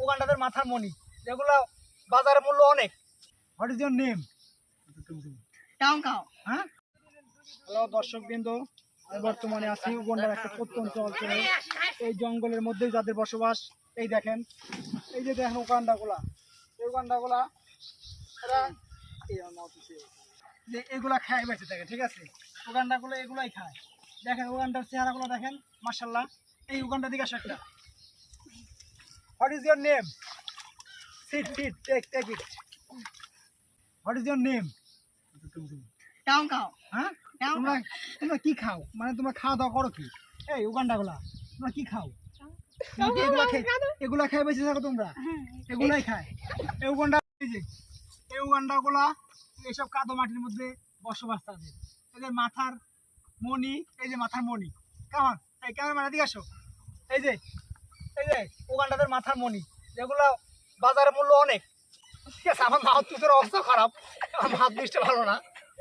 উগান্ডাদের মাথার মণি, যেগুলো বাজারে মূল্য অনেক। What is your name? হ্যাঁ, হ্যালো দর্শকবৃন্দ, আমি বর্তমানে আছি উগান্ডার একটা প্রত্যন্ত অঞ্চলে। এই জঙ্গলের মধ্যে যাদের বসবাস, এই দেখেন, এই যে দেখেন উগান্ডাগুলা, এই উগান্ডাগুলা এরা যে এগুলা খায় বেঁচে থাকে, ঠিক আছে? উগান্ডাগুলো এগুলাই খায়। দেখেন উগান্ডার চেহারাগুলো দেখেন, মাশাআল্লাহ। এই উগান্ডা দিকে আসো একটা। What is your name? Sit sit, take it. What is your name? হ্যাঁ, তোমরা তোমরা কি খাও? মানে তোমরা খাওয়া দাওয়া করো কি? এই উগান্ডাগুলা তোমরা কি খাও? এগুলা খাই বেঁচে থাকো তোমরা? এগুলাই খায় এই উগান্ডা। এই উগান্ডাগুলা এইসব কাদো মাটির মধ্যে বসবাস তাদের। এদের মাথার মণি, এই যে মাথার মণি, কেমন? এই ক্যামেরা দিকে আসো। এই যে উগান্ডাদের মাথার মণি, যেগুলো বাজারে মূল্য অনেক। ঠিক আছে, আমার মাথার তুষের অবস্থা খারাপ, আমার হাত দৃষ্টি ভালো না।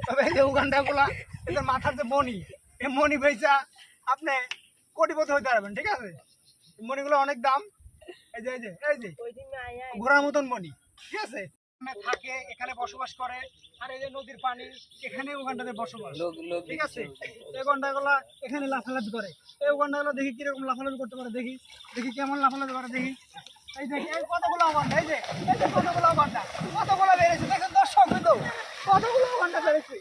তবে এই যে উগান্ডাগুলা, এদের মাথার যে মণি, এই মণি বেচা আপনি কোটিপতি হইতে পারবেন, ঠিক আছে? মণিগুলো অনেক দাম। এই যে ঘোড়ার মতন মণি, ঠিক আছে? থাকে এখানে বসবাস করে। আর এই যে নদীর পানি, এখানে উগান্ডাদের বসবাস, ঠিক আছে? এই উগান্ডাগুলা এখানে লাফালাফি করে। এই উগান্ডাগুলো দেখি কিরকম লাফালাফি করতে পারে, দেখি কেমন লাফালাফি করে, দেখি। এই দেখি এই কতগুলো উগান্ডা, এই যে কতগুলো উগান্ডা, কতগুলো বেড়েছে দেখেন দর্শক, কিন্তু কতগুলো উগান্ডা বেড়েছে।